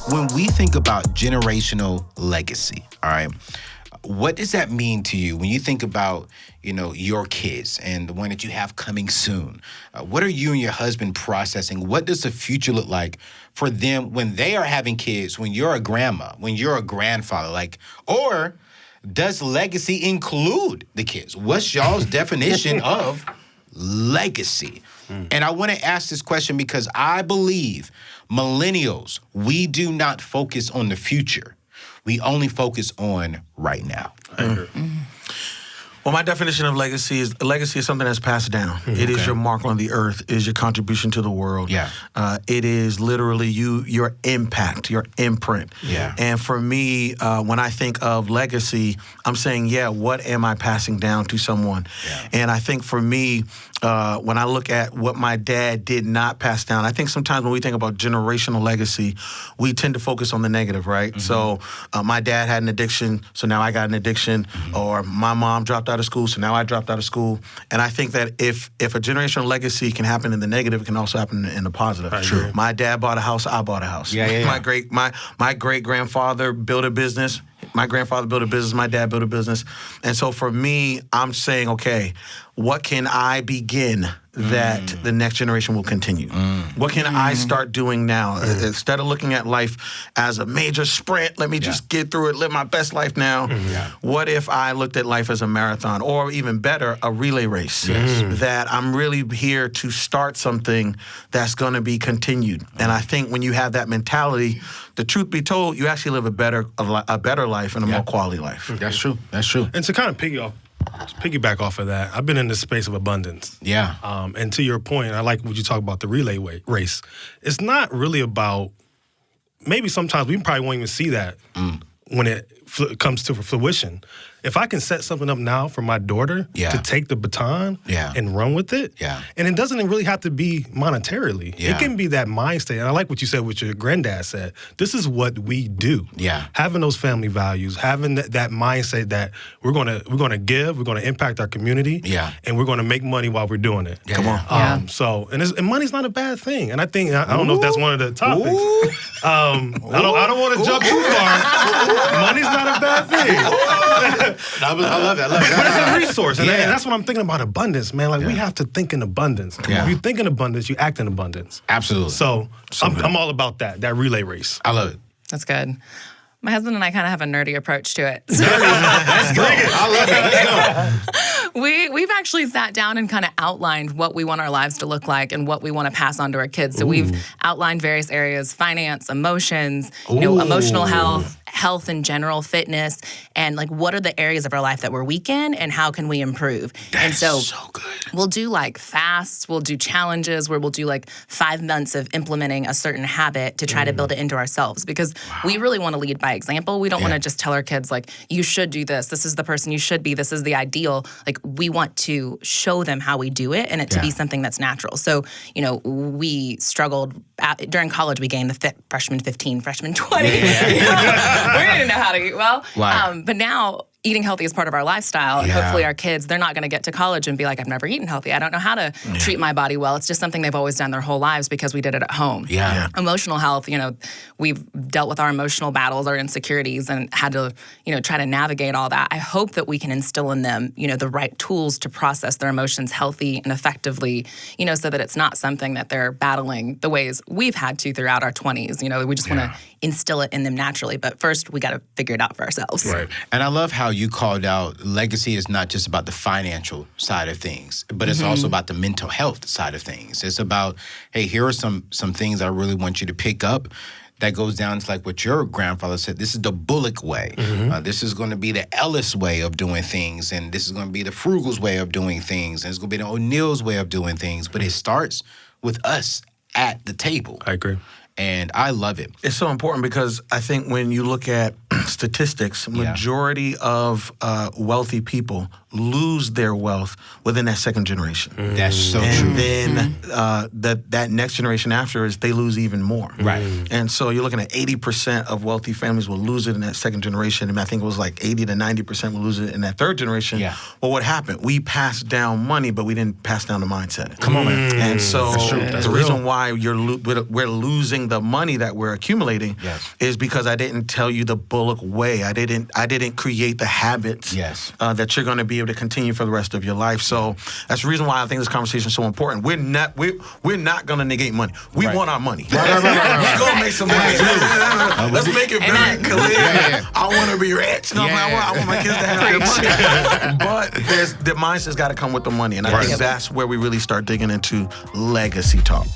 When we think about generational legacy, all right, what does that mean to you when you think about, your kids and the one that you have coming soon? What are you and your husband processing? What does the future look like for them when they are having kids, when you're a grandma, when you're a grandfather? Or does legacy include the kids? What's y'all's definition of legacy? And I want to ask this question because I believe millennials, we do not focus on the future. We only focus on right now. Well, my definition of legacy is something that's passed down. It is your mark on the earth. It is your contribution to the world. Yeah. It is literally your impact, your imprint. Yeah. And for me, when I think of legacy, I'm saying, what am I passing down to someone? Yeah. And I think for me, when I look at what my dad did not pass down, I think sometimes when we think about generational legacy, we tend to focus on the negative, right? Mm-hmm. So my dad had an addiction, so now I got an addiction. Mm-hmm. Or my mom dropped out of school, so now I dropped out of school. And I think that if a generational legacy can happen in the negative, it can also happen in the positive. True. My dad bought a house, I bought a house. Yeah. My great-grandfather built a business. My grandfather built a business. My dad built a business. And so for me, I'm saying, okay, what can I begin that the next generation will continue? What can I start doing now? Instead of looking at life as a major sprint, let me just get through it, live my best life now. What if I looked at life as a marathon, or even better, a relay race? That I'm really here to start something that's going to be continued. And I think when you have that mentality, the truth be told, you actually live a better life and a more quality life. That's true. That's true. And to kind of piggyback off of that, I've been in this space of abundance. Yeah. And to your point, I like what you talk about the relay race. It's not really about, maybe sometimes we probably won't even see that when it comes to fruition. If I can set something up now for my daughter to take the baton and run with it, and it doesn't really have to be monetarily. It can be that mindset. And I like what you said, what your granddad said. This is what we do. Having those family values, having that mindset that we're gonna give, we're gonna impact our community, and we're gonna make money while we're doing it. Come on. And money's not a bad thing. And I think I don't know if that's one of the topics. I don't want to jump too far. Money's not a bad thing. I love that. But it's a resource. And that's what I'm thinking about abundance, man. Like, we have to think in abundance. If you think in abundance, you act in abundance. Absolutely. So I'm all about that relay race. I love it. That's good. My husband and I kind of have a nerdy approach to it. Let's go. I love it. Let's go. We've actually sat down and kind of outlined what we want our lives to look like and what we want to pass on to our kids. So we've outlined various areas: finance, emotions, emotional health in general, fitness, and like what are the areas of our life that we're weak in and how can we improve? And so good. We'll do like fasts, we'll do challenges where we'll do like 5 months of implementing a certain habit to try to build it into ourselves, because we really want to lead by example. We don't want to just tell our kids like, you should do this is the person you should be, this is the ideal. Like, we want to show them how we do it and it to be something that's natural. So, we struggled during college. We gained the freshman 15, freshman 20. We didn't know how to eat well. But now eating healthy is part of our lifestyle. And hopefully our kids, they're not going to get to college and be like, I've never eaten healthy. I don't know how to treat my body well. It's just something they've always done their whole lives because we did it at home. Emotional health, we've dealt with our emotional battles, our insecurities, and had to, try to navigate all that. I hope that we can instill in them, the right tools to process their emotions healthy and effectively, so that it's not something that they're battling the ways we've had to throughout our 20s. We just want to instill it in them naturally. But first, we got to figure it out for ourselves. Right. And I love how you called out legacy is not just about the financial side of things, but it's also about the mental health side of things. It's about, hey, here are some things I really want you to pick up. That goes down to like what your grandfather said. This is the Bullock way. This is going to be the Ellis way of doing things. And this is going to be the Frugal's way of doing things. And it's going to be the O'Neill's way of doing things. But it starts with us at the table. I agree. And I love it. It's so important because I think when you look at statistics, majority of wealthy people lose their wealth within that second generation. That's so And true. then that next generation after is they lose even more. Right. And so you're looking at 80% of wealthy families will lose it in that second generation. And I think it was like 80 to 90% will lose it in that third generation. Yeah. Well, what happened? We passed down money, but we didn't pass down the mindset. Come on, man. And so That's the real. reason why we're losing the money that we're accumulating Yes. is because I didn't tell you the Bullock way. I didn't create the habits Yes. that you're going to be able to continue for the rest of your life. So that's the reason why I think this conversation is so important. We're not going to negate money. We want our money. We're going to make some money. Let's make it very clear. Yeah. I want to be rich. No, I want my kids to have their money. But the mindset's got to come with the money, and I think that's where we really start digging into legacy talk.